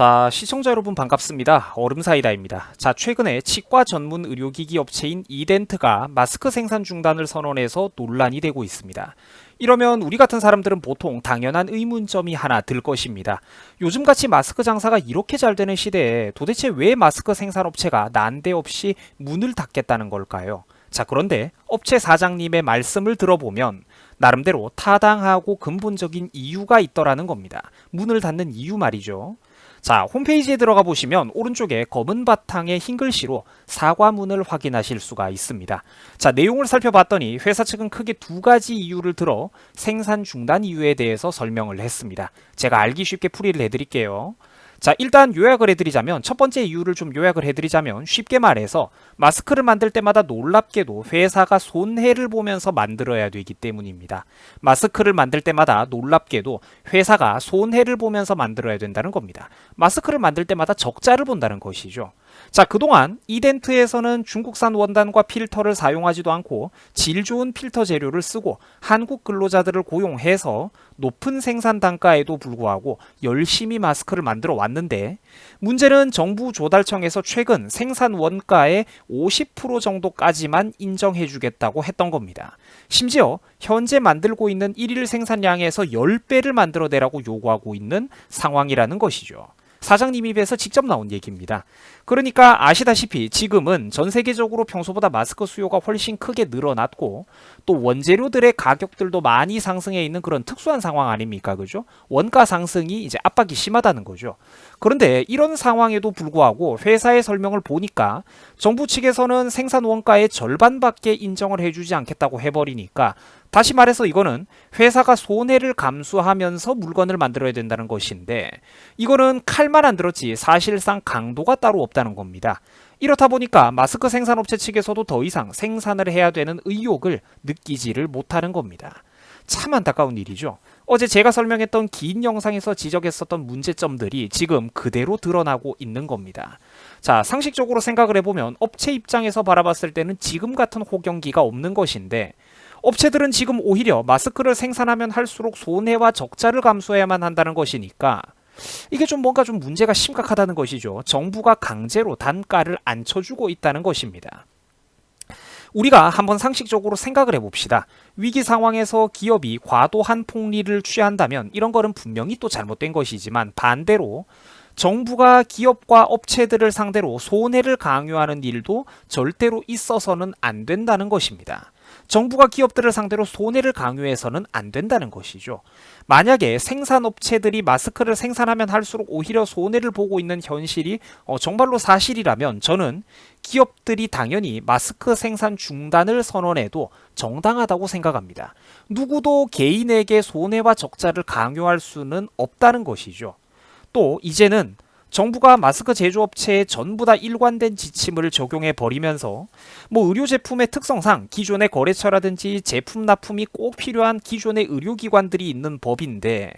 자, 시청자 여러분 반갑습니다. 얼음사이다입니다. 자, 최근에 치과 전문 의료기기 업체인 이덴트가 마스크 생산 중단을 선언해서 논란이 되고 있습니다. 이러면 우리 같은 사람들은 보통 당연한 의문점이 하나 들 것입니다. 요즘같이 마스크 장사가 이렇게 잘 되는 시대에 도대체 왜 마스크 생산업체가 난데없이 문을 닫겠다는 걸까요? 자, 그런데 업체 사장님의 말씀을 들어보면 나름대로 타당하고 근본적인 이유가 있더라는 겁니다. 문을 닫는 이유 말이죠. 자, 홈페이지에 들어가 보시면 오른쪽에 검은 바탕에 흰 글씨로 사과문을 확인하실 수가 있습니다. 자, 내용을 살펴봤더니 회사 측은 크게 두 가지 이유를 들어 생산 중단 이유에 대해서 설명을 했습니다. 제가 알기 쉽게 풀이를 해드릴게요. 자, 일단 요약을 해드리자면 첫 번째 이유를 좀 요약을 해드리자면 쉽게 말해서 마스크를 만들 때마다 놀랍게도 회사가 손해를 보면서 만들어야 되기 때문입니다. 마스크를 만들 때마다 놀랍게도 회사가 손해를 보면서 만들어야 된다는 겁니다. 마스크를 만들 때마다 적자를 본다는 것이죠. 자, 그동안 이덴트에서는 중국산 원단과 필터를 사용하지도 않고 질 좋은 필터 재료를 쓰고 한국 근로자들을 고용해서 높은 생산 단가에도 불구하고 열심히 마스크를 만들어 왔는데, 문제는 정부 조달청에서 최근 생산 원가의 50% 정도까지만 인정해 주겠다고 했던 겁니다. 심지어 현재 만들고 있는 일일 생산량에서 10배를 만들어내라고 요구하고 있는 상황이라는 것이죠. 사장님 입에서 직접 나온 얘기입니다. 그러니까 아시다시피 지금은 전 세계적으로 평소보다 마스크 수요가 훨씬 크게 늘어났고 또 원재료들의 가격들도 많이 상승해 있는 그런 특수한 상황 아닙니까? 그죠? 원가 상승이 이제 압박이 심하다는 거죠. 그런데 이런 상황에도 불구하고 회사의 설명을 보니까 정부 측에서는 생산 원가의 절반밖에 인정을 해주지 않겠다고 해버리니까, 다시 말해서 이거는 회사가 손해를 감수하면서 물건을 만들어야 된다는 것인데, 이거는 칼만 안 들었지 사실상 강도가 따로 없다는 겁니다. 이렇다 보니까 마스크 생산업체 측에서도 더 이상 생산을 해야 되는 의욕을 느끼지를 못하는 겁니다. 참 안타까운 일이죠. 어제 제가 설명했던 긴 영상에서 지적했었던 문제점들이 지금 그대로 드러나고 있는 겁니다. 자, 상식적으로 생각을 해보면 업체 입장에서 바라봤을 때는 지금 같은 호경기가 없는 것인데, 업체들은 지금 오히려 마스크를 생산하면 할수록 손해와 적자를 감수해야만 한다는 것이니까 이게 좀 뭔가 좀 문제가 심각하다는 것이죠. 정부가 강제로 단가를 안 쳐주고 있다는 것입니다. 우리가 한번 상식적으로 생각을 해봅시다. 위기 상황에서 기업이 과도한 폭리를 취한다면 이런 거는 분명히 또 잘못된 것이지만, 반대로 정부가 기업과 업체들을 상대로 손해를 강요하는 일도 절대로 있어서는 안 된다는 것입니다. 정부가 기업들을 상대로 손해를 강요해서는 안 된다는 것이죠. 만약에 생산업체들이 마스크를 생산하면 할수록 오히려 손해를 보고 있는 현실이 정말로 사실이라면 저는 기업들이 당연히 마스크 생산 중단을 선언해도 정당하다고 생각합니다. 누구도 개인에게 손해와 적자를 강요할 수는 없다는 것이죠. 또 이제는 정부가 마스크 제조업체에 전부 다 일관된 지침을 적용해 버리면서 의료 제품의 특성상 기존의 거래처라든지 제품 납품이 꼭 필요한 기존의 의료기관들이 있는 법인데,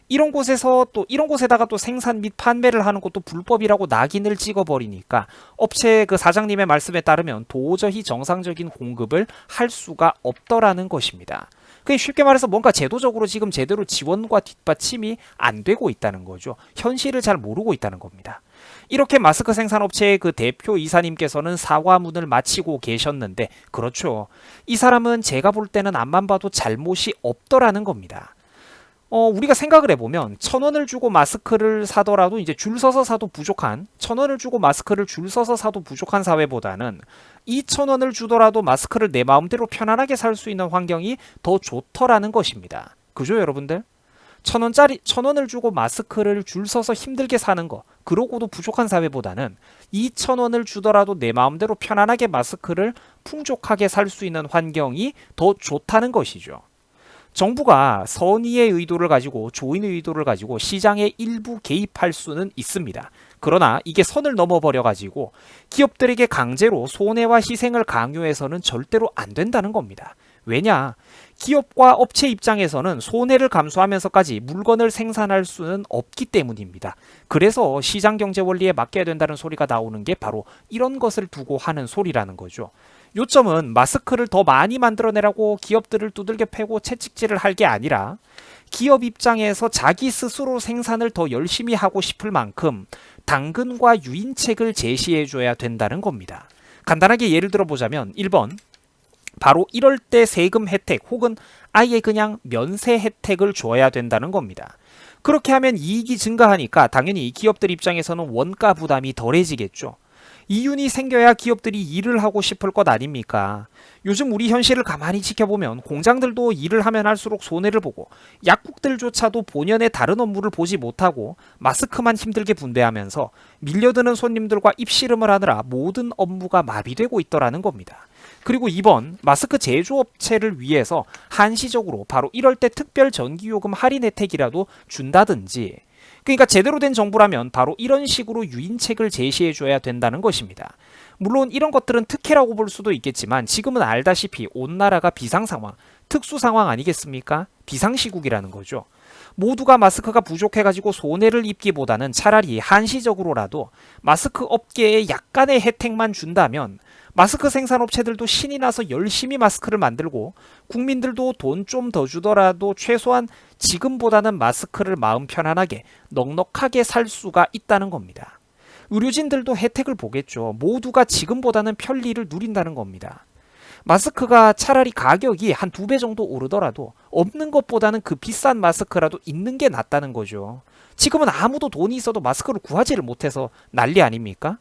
이런 곳에다가 또 생산 및 판매를 하는 것도 불법이라고 낙인을 찍어버리니까 업체 그 사장님의 말씀에 따르면 도저히 정상적인 공급을 할 수가 없더라는 것입니다. 그게 쉽게 말해서 뭔가 제도적으로 지금 제대로 지원과 뒷받침이 안 되고 있다는 거죠. 현실을 잘 모르고 있다는 겁니다. 이렇게 마스크 생산업체의 그 대표 이사님께서는 사과문을 마치고 계셨는데, 그렇죠. 이 사람은 제가 볼 때는 앞만 봐도 잘못이 없더라는 겁니다. 우리가 생각을 해보면 1,000원을 주고 마스크를 사더라도 이제 줄 서서 사도 부족한, 1,000원을 주고 마스크를 줄 서서 사도 부족한 사회보다는 2,000원을 주더라도 마스크를 내 마음대로 편안하게 살 수 있는 환경이 더 좋더라는 것입니다. 그죠, 여러분들? 1,000원을 주고 마스크를 줄 서서 힘들게 사는 거, 그러고도 부족한 사회보다는 2,000원을 주더라도 내 마음대로 편안하게 마스크를 풍족하게 살 수 있는 환경이 더 좋다는 것이죠. 정부가 선의의 의도를 가지고, 조인의 의도를 가지고 시장에 일부 개입할 수는 있습니다. 그러나 이게 선을 넘어버려 가지고 기업들에게 강제로 손해와 희생을 강요해서는 절대로 안 된다는 겁니다. 왜냐? 기업과 업체 입장에서는 손해를 감수하면서까지 물건을 생산할 수는 없기 때문입니다. 그래서 시장경제 원리에 맡겨야 된다는 소리가 나오는 게 바로 이런 것을 두고 하는 소리라는 거죠. 요점은 마스크를 더 많이 만들어내라고 기업들을 두들겨 패고 채찍질을 할 게 아니라 기업 입장에서 자기 스스로 생산을 더 열심히 하고 싶을 만큼 당근과 유인책을 제시해줘야 된다는 겁니다. 간단하게 예를 들어보자면 1번, 바로 이럴 때 세금 혜택 혹은 아예 그냥 면세 혜택을 줘야 된다는 겁니다. 그렇게 하면 이익이 증가하니까 당연히 기업들 입장에서는 원가 부담이 덜해지겠죠. 이윤이 생겨야 기업들이 일을 하고 싶을 것 아닙니까? 요즘 우리 현실을 가만히 지켜보면 공장들도 일을 하면 할수록 손해를 보고 약국들조차도 본연의 다른 업무를 보지 못하고 마스크만 힘들게 분배하면서 밀려드는 손님들과 입씨름을 하느라 모든 업무가 마비되고 있더라는 겁니다. 그리고 2번, 마스크 제조업체를 위해서 한시적으로 바로 이럴 때 특별 전기요금 할인 혜택이라도 준다든지, 그러니까 제대로 된 정부라면 바로 이런 식으로 유인책을 제시해줘야 된다는 것입니다. 물론 이런 것들은 특혜라고 볼 수도 있겠지만 지금은 알다시피 온 나라가 비상상황, 특수상황 아니겠습니까? 비상시국이라는 거죠. 모두가 마스크가 부족해가지고 손해를 입기보다는 차라리 한시적으로라도 마스크 업계에 약간의 혜택만 준다면 마스크 생산업체들도 신이 나서 열심히 마스크를 만들고 국민들도 돈 좀 더 주더라도 최소한 지금보다는 마스크를 마음 편안하게 넉넉하게 살 수가 있다는 겁니다. 의료진들도 혜택을 보겠죠. 모두가 지금보다는 편리를 누린다는 겁니다. 마스크가 차라리 가격이 한 2배 정도 오르더라도 없는 것보다는 그 비싼 마스크라도 있는 게 낫다는 거죠. 지금은 아무도 돈이 있어도 마스크를 구하지를 못해서 난리 아닙니까?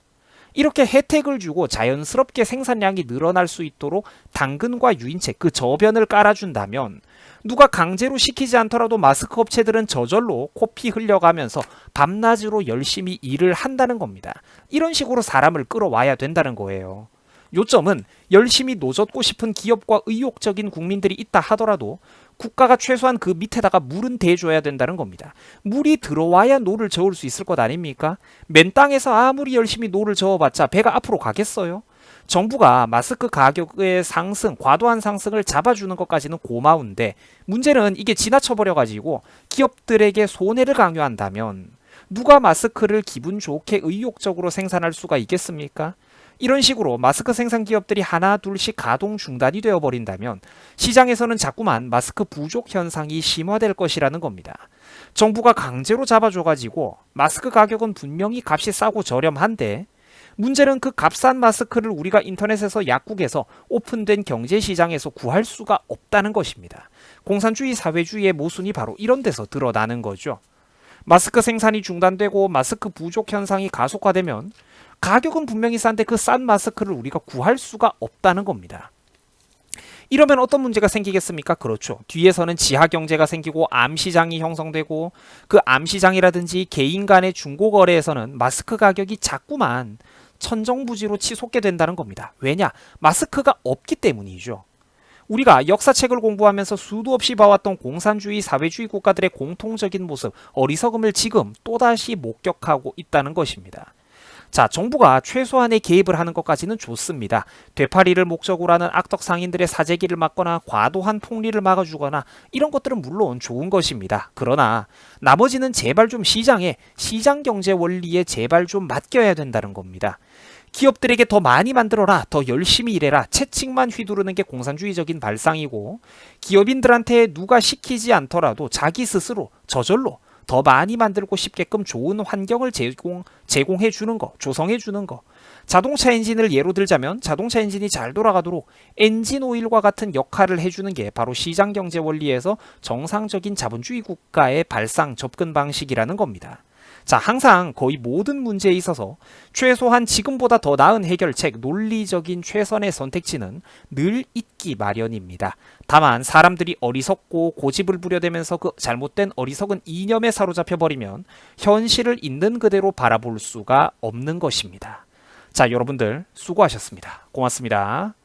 이렇게 혜택을 주고 자연스럽게 생산량이 늘어날 수 있도록 당근과 유인책, 그 저변을 깔아준다면 누가 강제로 시키지 않더라도 마스크 업체들은 저절로 코피 흘려가면서 밤낮으로 열심히 일을 한다는 겁니다. 이런 식으로 사람을 끌어와야 된다는 거예요. 요점은 열심히 노젓고 싶은 기업과 의욕적인 국민들이 있다 하더라도 국가가 최소한 그 밑에다가 물은 대줘야 된다는 겁니다. 물이 들어와야 노를 저을 수 있을 것 아닙니까? 맨 땅에서 아무리 열심히 노를 저어봤자 배가 앞으로 가겠어요? 정부가 마스크 가격의 상승, 과도한 상승을 잡아주는 것까지는 고마운데 문제는 이게 지나쳐버려가지고 기업들에게 손해를 강요한다면 누가 마스크를 기분 좋게 의욕적으로 생산할 수가 있겠습니까? 이런 식으로 마스크 생산 기업들이 하나 둘씩 가동 중단이 되어버린다면 시장에서는 자꾸만 마스크 부족 현상이 심화될 것이라는 겁니다. 정부가 강제로 잡아줘가지고 마스크 가격은 분명히 값이 싸고 저렴한데 문제는 그 값싼 마스크를 우리가 인터넷에서 약국에서 오픈된 경제시장에서 구할 수가 없다는 것입니다. 공산주의 사회주의의 모순이 바로 이런 데서 드러나는 거죠. 마스크 생산이 중단되고 마스크 부족 현상이 가속화되면 가격은 분명히 싼데 그 싼 마스크를 우리가 구할 수가 없다는 겁니다. 이러면 어떤 문제가 생기겠습니까? 그렇죠. 뒤에서는 지하경제가 생기고 암시장이 형성되고 그 암시장이라든지 개인 간의 중고거래에서는 마스크 가격이 자꾸만 천정부지로 치솟게 된다는 겁니다. 왜냐? 마스크가 없기 때문이죠. 우리가 역사책을 공부하면서 수도 없이 봐왔던 공산주의 사회주의 국가들의 공통적인 모습, 어리석음을 지금 또다시 목격하고 있다는 것입니다. 자, 정부가 최소한의 개입을 하는 것까지는 좋습니다. 되팔이를 목적으로 하는 악덕 상인들의 사재기를 막거나 과도한 폭리를 막아주거나 이런 것들은 물론 좋은 것입니다. 그러나 나머지는 제발 좀 시장 경제 원리에 제발 좀 맡겨야 된다는 겁니다. 기업들에게 더 많이 만들어라, 더 열심히 일해라, 채찍만 휘두르는 게 공산주의적인 발상이고 기업인들한테 누가 시키지 않더라도 자기 스스로 저절로 더 많이 만들고 싶게끔 좋은 환경을 제공해 주는 거, 조성해 주는 거. 자동차 엔진을 예로 들자면 자동차 엔진이 잘 돌아가도록 엔진 오일과 같은 역할을 해주는 게 바로 시장 경제 원리에서 정상적인 자본주의 국가의 발상 접근 방식이라는 겁니다. 자, 항상 거의 모든 문제에 있어서 최소한 지금보다 더 나은 해결책, 논리적인 최선의 선택지는 늘 있기 마련입니다. 다만 사람들이 어리석고 고집을 부려대면서 그 잘못된 어리석은 이념에 사로잡혀 버리면 현실을 있는 그대로 바라볼 수가 없는 것입니다. 자, 여러분들 수고하셨습니다. 고맙습니다.